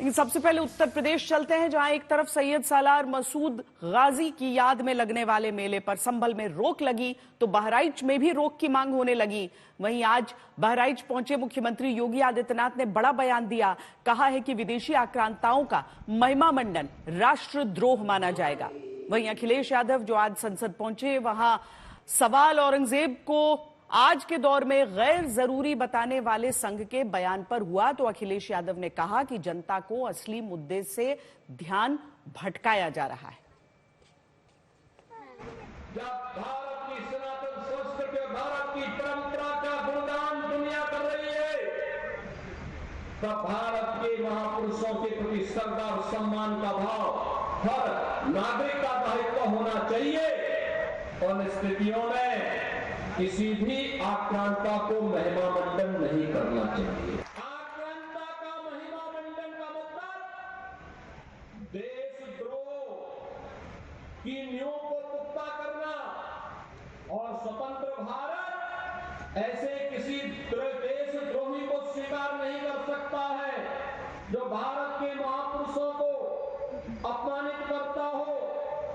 लेकिन सबसे पहले उत्तर प्रदेश चलते हैं, जहां एक तरफ सैयद सालार मसूद गाजी की याद में लगने वाले मेले पर संभल में रोक लगी तो बहराइच में भी रोक की मांग होने लगी। वहीं आज बहराइच पहुंचे मुख्यमंत्री योगी आदित्यनाथ ने बड़ा बयान दिया। कहा है कि विदेशी आक्रांताओं का महिमा मंडन राष्ट्रद्रोह माना जाएगा। वहीं अखिलेश यादव जो आज संसद पहुंचे, वहां सवाल औरंगजेब को आज के दौर में गैर जरूरी बताने वाले संघ के बयान पर हुआ तो अखिलेश यादव ने कहा कि जनता को असली मुद्दे से ध्यान भटकाया जा रहा है। जब भारत की सनातन संस्कृति और भारत की परंपरा का गुणगान दुनिया कर रही है, तब भारत के महापुरुषों के प्रति श्रद्धा और सम्मान का भाव हर नागरिक का दायित्व होना चाहिए। उन स्थितियों में किसी भी आक्रांता को महिमा मंडन नहीं करना चाहिए। आक्रांता का महिमा मंडन का मतलब देशद्रोह की नींव को पुख्ता करना और स्वतंत्र भारत ऐसे किसी देशद्रोही को स्वीकार नहीं कर सकता है जो भारत के महापुरुषों को अपमानित करता हो,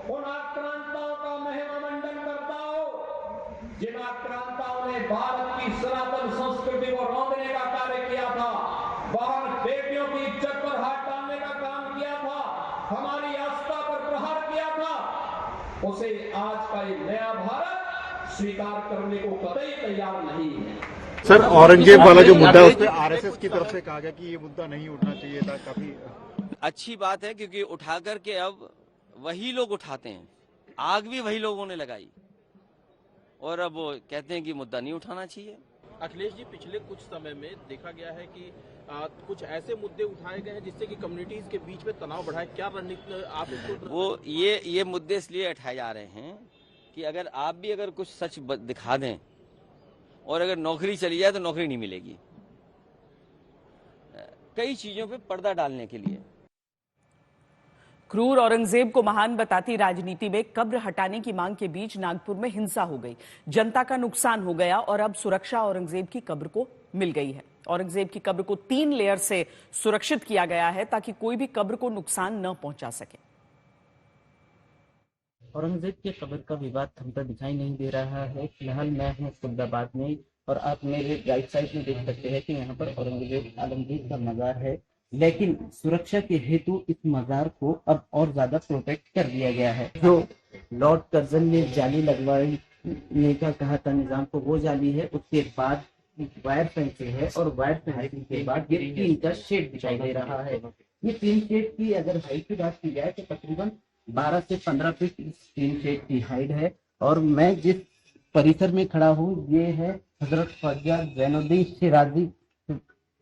उन आक्रांताओं का महिमा मंडन करता हो जिन आक्रांताओं ने भारत की सनातन संस्कृति को रौंदने का कार्य किया था, बहन बेटियों की इज्जत पर हाथ डालने का काम किया था, हमारी आस्था पर प्रहार किया था, उसे आज का ये नया भारत स्वीकार करने को कतई तैयार नहीं है। सर, औरंगजेब वाला जो मुद्दा है उस पर आरएसएस की तरफ से कहा गया कि ये मुद्दा नहीं उठना चाहिए था। काफी अच्छी बात है क्योंकि उठा करके अब वही लोग उठाते हैं, आग भी वही लोगों ने लगाई और अब वो कहते हैं कि मुद्दा नहीं उठाना चाहिए। अखिलेश जी, पिछले कुछ समय में देखा गया है कि कुछ ऐसे मुद्दे उठाए गए हैं जिससे कि कम्युनिटीज के बीच में तनाव बढ़ा है। क्या रणनीति आप इसको? वो ये मुद्दे इसलिए उठाए जा रहे हैं कि अगर आप भी अगर कुछ सच दिखा दें और अगर नौकरी चली जाए तो नौकरी नहीं मिलेगी, कई चीजों पे पर्दा डालने के लिए। क्रूर औरंगजेब को महान बताती राजनीति में कब्र हटाने की मांग के बीच नागपुर में हिंसा हो गई, जनता का नुकसान हो गया और अब सुरक्षा औरंगजेब की कब्र को मिल गई है। औरंगजेब की कब्र को 3 लेयर से सुरक्षित किया गया है ताकि कोई भी कब्र को नुकसान न पहुंचा सके। औरंगजेब की कब्र का विवाद थमता दिखाई नहीं दे रहा है। फिलहाल मैं हूँ खुर्दाबाद में और आप मेरे राइट साइड में देख सकते हैं कि यहाँ पर औरंगजेब आलमगीर का मजार है, लेकिन सुरक्षा के हेतु इस मजार को अब और ज्यादा प्रोटेक्ट कर दिया गया है। जो लॉर्ड कर्जन ने जाली लगवाने का कहा था निजाम को, वो जाली है। उसके बाद वायर फेंसिंग है और वायर फेंसिंग के बाद ये 3 का शेड दिखाई दे रहा है। ये 3 शेड की अगर हाइट की बात की जाए तो तकरीबन 12 से 15 फीट इस 3 शेड की हाइट है। और मैं जिस परिसर में खड़ा हूँ ये है हजरत ख्वाजा जैनुद्दीन शिराजी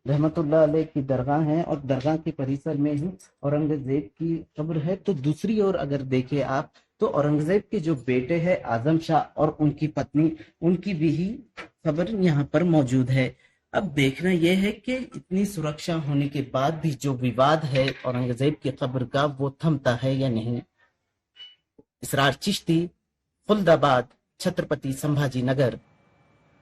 रहमतुल्लाह अलैह की दरगाह है और दरगाह के परिसर में ही औरंगजेब की कब्र है। तो दूसरी ओर अगर देखें आप तो औरंगजेब के जो बेटे हैं आजम शाह और उनकी पत्नी, उनकी भी ही कब्र यहाँ पर मौजूद है। अब देखना यह है कि इतनी सुरक्षा होने के बाद भी जो विवाद है औरंगजेब की कब्र का वो थमता है या नहीं। इसरार चिश्ती, खुल्दाबाद, छत्रपति संभाजी नगर।